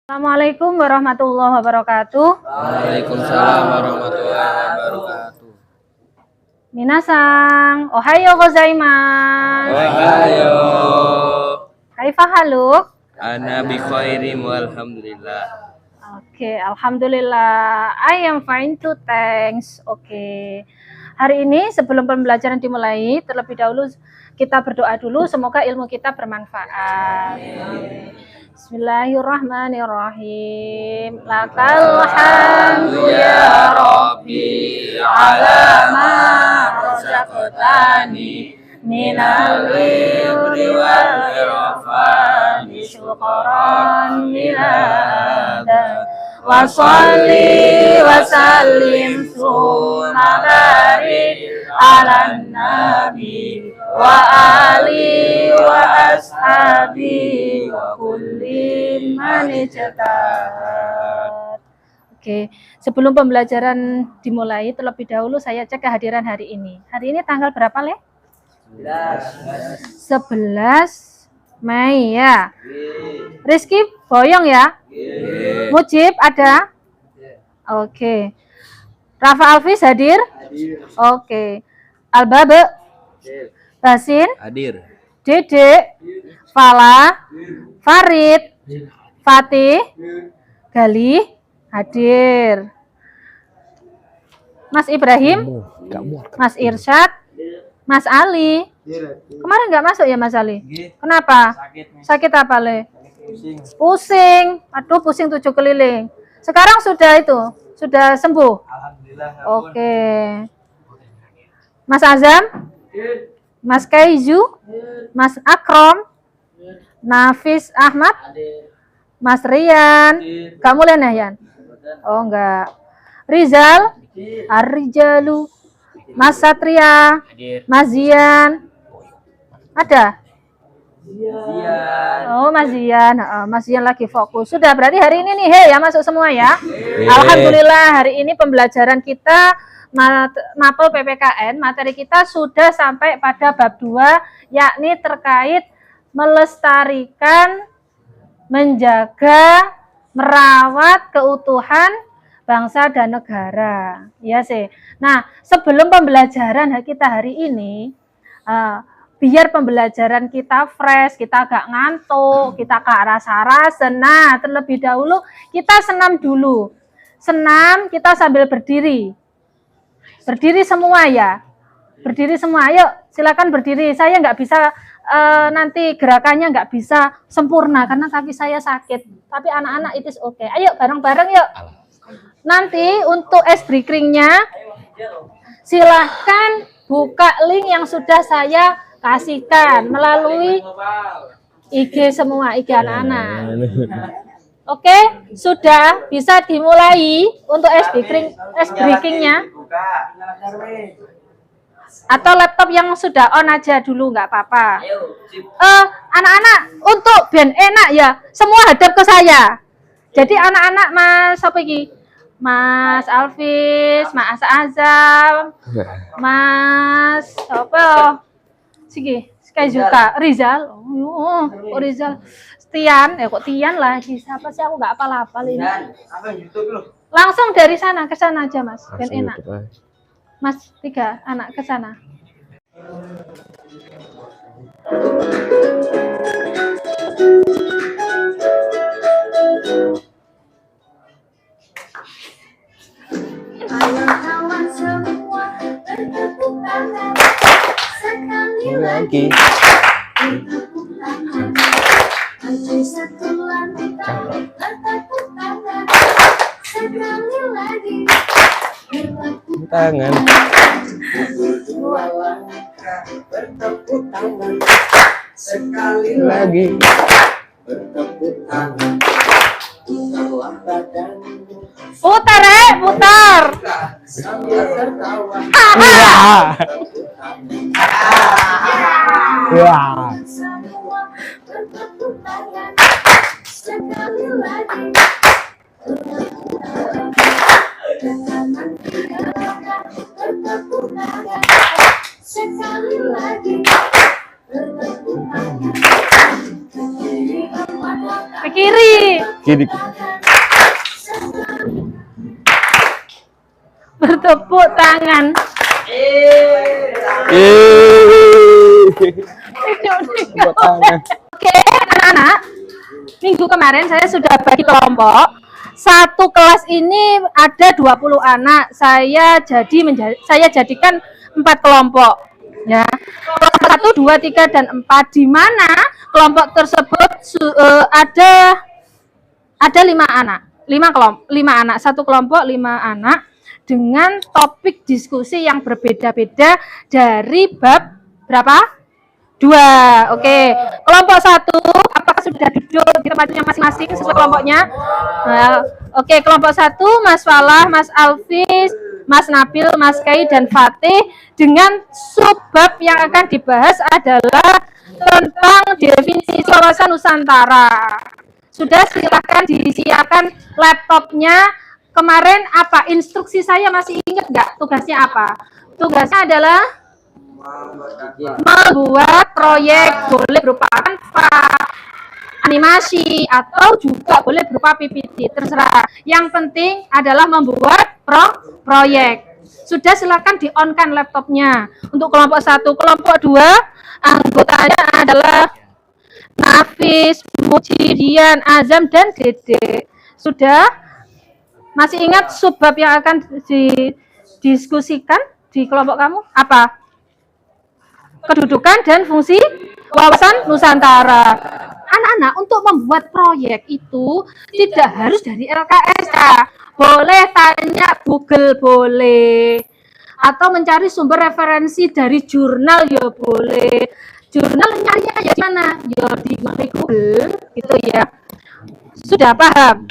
Assalamualaikum warahmatullahi wabarakatuh. Waalaikumsalam warahmatullahi wabarakatuh. Minasang, ohayo gozaimasu. Ohayo. Kaifa haluk? Ana bi khairim walhamdulillah. Oke, alhamdulillah. I am fine too, thanks. Oke. Hari ini sebelum pembelajaran dimulai, terlebih dahulu kita berdoa dulu, semoga ilmu kita bermanfaat. Bismillahirrahmanirrahim. Lakal hamdu ya Rabbi ala ma razaqtani minal birri wal irfani syukran lillah wa sholli wa sallim summa barik ala nabi wa ali wa ashabi wa kulli man ijtahad. Oke, sebelum pembelajaran dimulai, terlebih dahulu saya cek kehadiran hari ini. Hari ini tanggal berapa, Le? 11 Mei ya. Rizky Boyong ya? Mujib ada? Oke. Rafa Alfis hadir? Oke. Albabe? Basin? Hadir. Dede? Fala? Farid? Fatih? Gali? Hadir. Mas Ibrahim? Mas Irsyad? Mas Ali? Kemarin nggak masuk ya Mas Ali? Kenapa? Sakit apa, Le? Pusing. Aduh, pusing 7 keliling. Sekarang sudah itu? Sudah sembuh? Alhamdulillah. Oke. Mas Azam? Mas Kaizu? Mas Akrom? Nafis Ahmad? Mas Rian? Kamu Lena Yan? Oh enggak. Rizal? Ar-Rijalu? Mas Satria? Mas Zian? Ada? Oh, Mas Zian. Mas Zian lagi fokus. Sudah, berarti hari ini nih, ya masuk semua ya. Alhamdulillah, hari ini pembelajaran kita mapel PPKN, materi kita sudah sampai pada bab 2, yakni terkait melestarikan, menjaga, merawat keutuhan bangsa dan negara. Ya sih. Nah, sebelum pembelajaran kita hari ini, biar pembelajaran kita fresh, kita gak ngantuk, kita gak rasa-rasa. Nah, terlebih dahulu kita senam dulu. Senam kita sambil berdiri. Berdiri semua ya. Berdiri semua. Ayo, silakan berdiri. Saya nggak bisa nanti gerakannya nggak bisa sempurna karena kaki saya sakit. Tapi anak-anak itu oke. Ayo bareng-bareng yuk. Nanti untuk es briefingnya silahkan buka link yang sudah saya kasihkan melalui IG semua, IG anak-anak. Oke, sudah bisa dimulai untuk es briefingnya. Atau laptop yang sudah on aja dulu, nggak apa-apa. Anak-anak, untuk biar enak ya, semua hadap ke saya. Jadi anak-anak Mas apa iki? Mas Alfis, Mas Azam, Mas apa? Siki, Kaizuka, Rizal. Oh, Rizal. Tian, kok Tian lagi? Siapa sih, aku nggak apal-apal ini. Langsung dari sana ke sana aja, Mas. Biar enak. Mas 3 anak ke sana. Sekali lagi. Tangan. Bertepuk tangan sekali Lagi. bertepuk tangan bawah badan Putar, putar. sambil tertawa. Wah. Semua bertepuk tangan sekali lagi. Bertepuk tangan sekali lagi. Bertepuk tangan. Ke kiri. Kiri. Bertepuk tangan. Tepuk tangan. Oke, anak-anak. Minggu kemarin saya sudah bagi kelompok. Satu kelas ini ada 20 anak. Saya jadikan 4 kelompok. Ya. Kelas 1, 2, 3 dan 4 di mana kelompok tersebut ada 5 anak. 5 anak, satu kelompok 5 anak dengan topik diskusi yang berbeda-beda dari bab berapa? 2. Oke. Kelompok 1 apakah sudah duduk di tempatnya masing-masing sesuai kelompoknya? Oke, kelompok 1 Mas Falah, Mas Alfis, Mas Nabil, Mas Kai dan Fatih dengan subbab yang akan dibahas adalah tentang definisi wawasan Nusantara. Sudah, silakan disiapkan laptopnya. Kemarin apa? Instruksi saya masih ingat nggak? Tugasnya apa? Tugasnya adalah membuat proyek, boleh berupa kanva, animasi, atau juga boleh berupa PPT, terserah. Yang penting adalah membuat proyek. Sudah, silakan di-on-kan laptopnya. Untuk kelompok 1, kelompok 2, anggotanya adalah Nafis, Mujidian, Azam, dan Dede. Sudah? Masih ingat subbab yang akan didiskusikan di kelompok kamu? Apa? Kedudukan dan fungsi wawasan Nusantara. Anak-anak, untuk membuat proyek itu tidak harus dari LKS ya. Boleh tanya Google, boleh. Atau mencari sumber referensi dari jurnal ya boleh. Jurnal nyarinya ya di mana? Ya di Google gitu ya. Sudah paham?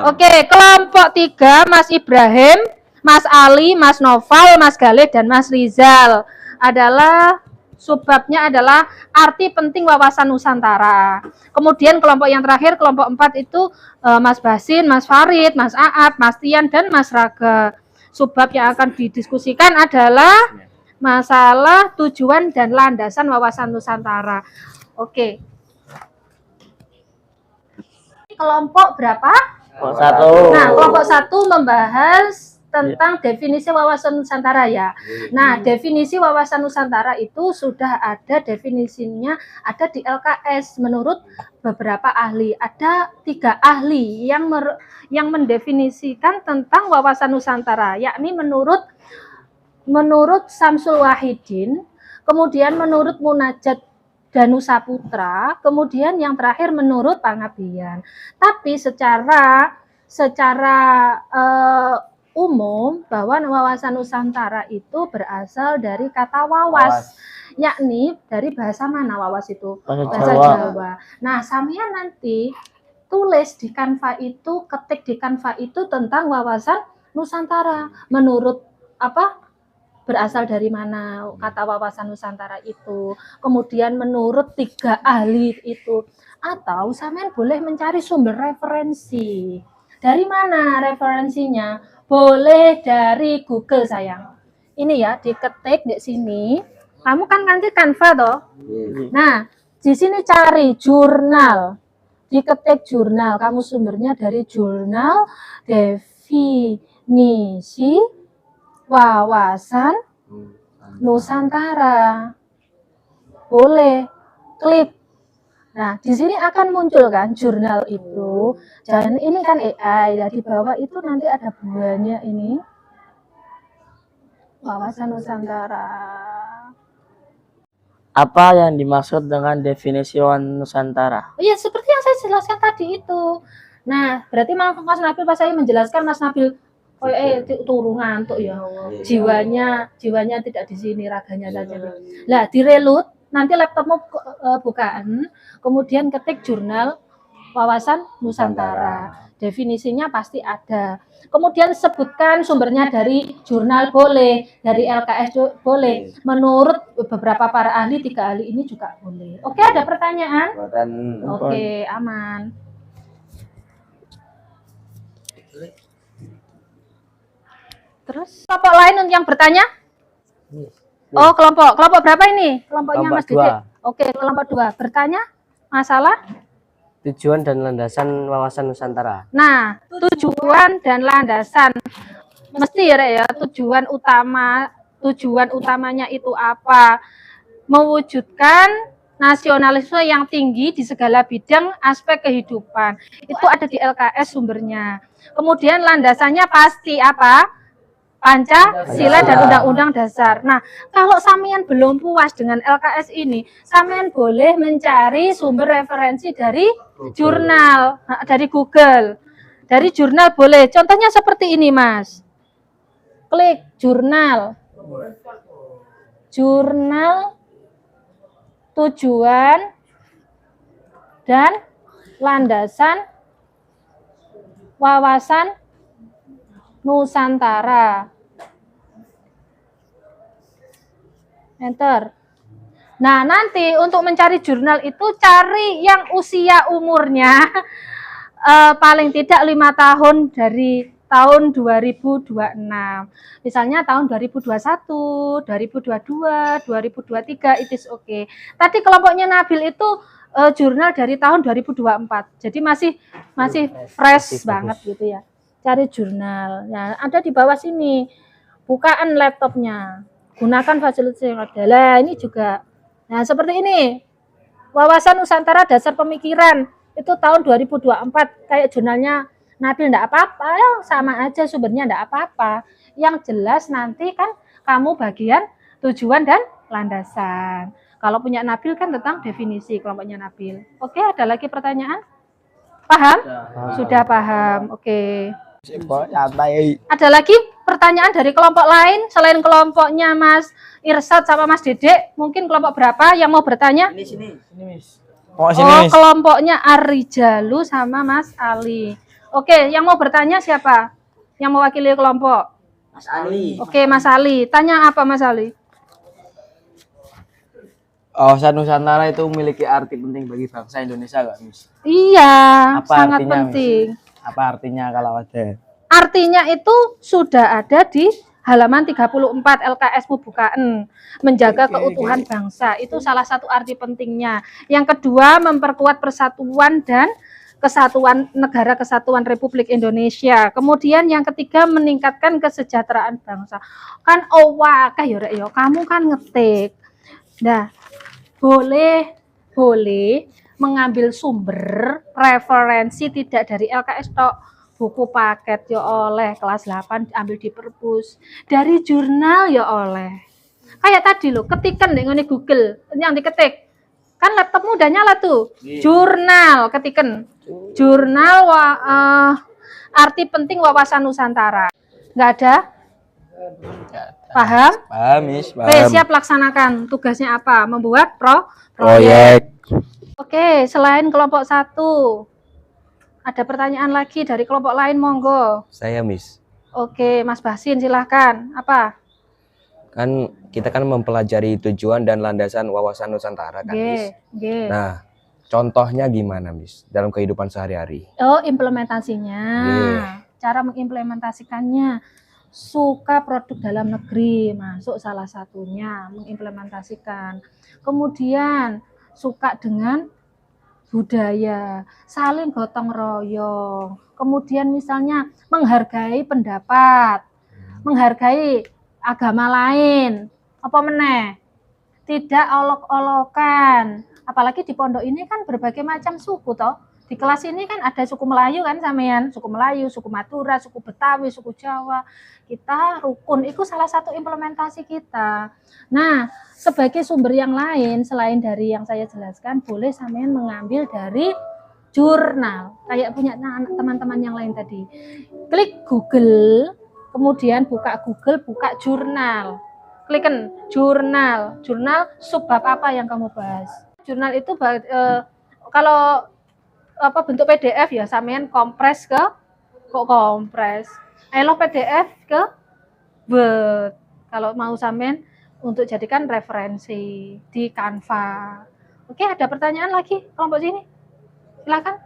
Oke, kelompok 3 Mas Ibrahim, Mas Ali, Mas Noval, Mas Galih dan Mas Rizal adalah subbabnya adalah arti penting wawasan Nusantara. Kemudian kelompok yang terakhir, kelompok 4 itu Mas Basin, Mas Farid, Mas Aap, Mas Tian dan Mas Raga. Subbab yang akan didiskusikan adalah masalah tujuan dan landasan wawasan Nusantara. Oke. Kelompok berapa? Kelompok 1. Nah, kelompok 1 membahas tentang definisi wawasan Nusantara ya. Nah, definisi wawasan Nusantara itu sudah ada definisinya, ada di LKS menurut beberapa ahli. Ada 3 ahli yang mendefinisikan tentang wawasan Nusantara, yakni menurut Samsul Wahidin, kemudian menurut Munajat Danusaputra, kemudian yang terakhir menurut Panggabean. Tapi secara umum bahwa wawasan Nusantara itu berasal dari kata wawas, yakni dari bahasa mana wawas itu? Bahasa Jawa. Nah, sampean nanti tulis di Canva itu, ketik di Canva itu tentang wawasan Nusantara. Menurut apa? Berasal dari mana kata wawasan Nusantara itu, kemudian menurut 3 ahli itu, atau sampean boleh mencari sumber referensi. Dari mana referensinya? Boleh dari Google sayang. Ini ya, diketik di sini. Kamu kan nanti Canva toh. Nah, di sini cari jurnal. Diketik jurnal, kamu sumbernya dari jurnal definisi wawasan Nusantara. Boleh klik. Nah, di sini akan muncul kan jurnal itu. Dan ini kan AI, ya di bawah itu nanti ada buahnya ini. Wawasan Nusantara. Apa yang dimaksud dengan definisi wawasan Nusantara? Oh iya, seperti yang saya jelaskan tadi itu. Nah, berarti Mas Nabil pas saya menjelaskan, Mas Nabil turun ngantuk ya. Jiwanya tidak di sini, raganya saja. Lah, direlut, nanti laptopmu bukaan, kemudian ketik jurnal wawasan Nusantara. Definisinya pasti ada. Kemudian sebutkan sumbernya dari jurnal boleh, dari LKS boleh. Menurut beberapa para ahli, 3 ahli ini juga boleh. Oke, ada pertanyaan? Oke, aman. Terus kelompok lain untuk yang bertanya? Oh, kelompok berapa ini? Kelompoknya Mas Dede. Oke, kelompok 2. Bertanya masalah Tujuan dan landasan wawasan Nusantara. Nah, tujuan dan landasan mesti ya, Rek, ya, tujuan utamanya itu apa? Mewujudkan nasionalisme yang tinggi di segala bidang aspek kehidupan. Itu ada di LKS sumbernya. Kemudian landasannya pasti apa? Pancasila dan Undang-Undang Dasar. Nah, kalau sampean belum puas dengan LKS ini, sampean boleh mencari sumber referensi dari jurnal, dari Google. Dari jurnal boleh. Contohnya seperti ini, Mas. Klik jurnal. Jurnal tujuan dan landasan wawasan Nusantara. Enter. Nah, nanti untuk mencari jurnal itu cari yang usia umurnya paling tidak 5 tahun dari tahun 2026. Misalnya tahun 2021, 2022, 2023 it is okay. Tadi kelompoknya Nabil itu jurnal dari tahun 2024. Jadi masih fresh banget gitu ya. Cari jurnal. Nah, ada di bawah sini. Bukaan laptopnya. Gunakan fasilitas yang ada. Lah, ini juga. Nah, seperti ini. Wawasan Nusantara Dasar Pemikiran. Itu tahun 2024. Kayak jurnalnya Nabil enggak apa-apa. Ya, sama aja sumbernya enggak apa-apa. Yang jelas nanti kan kamu bagian tujuan dan landasan. Kalau punya Nabil kan tentang definisi kelompoknya Nabil. Oke, ada lagi pertanyaan? Paham? Sudah paham. Oke. Ada lagi pertanyaan dari kelompok lain selain kelompoknya Mas Irsad sama Mas Dedek? Mungkin kelompok berapa yang mau bertanya? Sini, Miss. Oh, Kelompoknya Arijalu sama Mas Ali. Oke, yang mau bertanya siapa? Yang mewakili kelompok? Mas Ali. Oke, Mas Ali. Tanya apa, Mas Ali? Wawasan Nusantara itu memiliki arti penting bagi bangsa Indonesia nggak, Miss? Iya, Apa sangat artinya, penting. Apa artinya kalau ada? Artinya itu sudah ada di halaman 34 LKS Mubukaan. Menjaga keutuhan bangsa. Itu salah satu arti pentingnya. Yang kedua, memperkuat persatuan dan kesatuan negara kesatuan Republik Indonesia. Kemudian yang ketiga, meningkatkan kesejahteraan bangsa. Kan kayak ya, kamu kan ngetik. Nah, boleh mengambil sumber referensi tidak dari LKS tok, buku paket ya oleh, kelas 8 ambil di perpus, dari jurnal ya oleh. Kayak tadi loh, ketikan dengan Google yang diketik. Kan laptopmu udah nyala tuh. Jurnal, ketikan. Jurnal arti penting wawasan Nusantara. Enggak ada? Paham? Paham, Miss. Oke, siap laksanakan. Tugasnya apa? Membuat Proyek. Oke, selain kelompok 1, ada pertanyaan lagi dari kelompok lain, monggo. Saya, Miss. Oke, Mas Basin silahkan. Apa? Kan kita kan mempelajari tujuan dan landasan wawasan Nusantara kan, Miss. Nah, contohnya gimana, Miss, dalam kehidupan sehari-hari? Oh, implementasinya. Cara mengimplementasikannya. Suka produk dalam negeri, masuk salah satunya, mengimplementasikan. Kemudian suka dengan budaya, saling gotong royong. Kemudian misalnya menghargai pendapat, menghargai agama lain. Apa meneh? Tidak olok-olokan. Apalagi di pondok ini kan berbagai macam suku toh. Di kelas ini kan ada suku Melayu kan sampean, suku Melayu, suku Madura, suku Betawi, suku Jawa. Kita rukun, itu salah satu implementasi kita. Nah, sebagai sumber yang lain selain dari yang saya jelaskan, boleh sampean mengambil dari jurnal. Kayak punya teman-teman yang lain tadi. Klik Google, kemudian buka Google, buka jurnal. Klikkan jurnal. Jurnal subbab apa yang kamu bahas? Jurnal itu kalau bentuk PDF ya sampean kompres ke kompres. PDF ke Word. Kalau mau sampean untuk jadikan referensi di Canva. Oke, ada pertanyaan lagi kelompok sini? Silakan.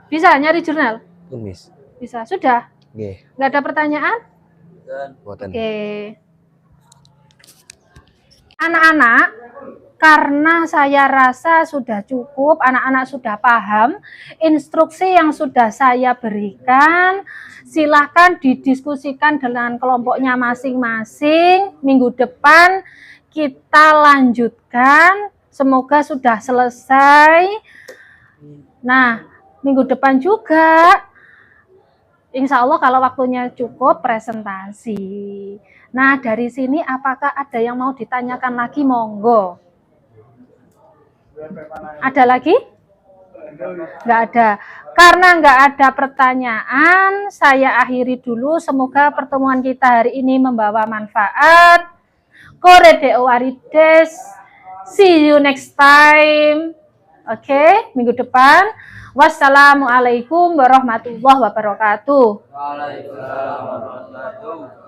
Bisa nyari jurnal? Miss. Bisa. Sudah? Nggih. Nggak ada pertanyaan? Boten. Oke. Anak-anak, karena saya rasa sudah cukup, anak-anak sudah paham instruksi yang sudah saya berikan. Silahkan didiskusikan dengan kelompoknya masing-masing. Minggu depan kita lanjutkan. Semoga sudah selesai. Nah, minggu depan juga, insya Allah kalau waktunya cukup, presentasi. Nah, dari sini apakah ada yang mau ditanyakan lagi? Monggo. Ada lagi? Nggak ada. Karena nggak ada pertanyaan, saya akhiri dulu. Semoga pertemuan kita hari ini membawa manfaat. Kore deo arides. See you next time. Oke, minggu depan. Wassalamualaikum warahmatullahi wabarakatuh. Waalaikumsalam warahmatullahi wabarakatuh.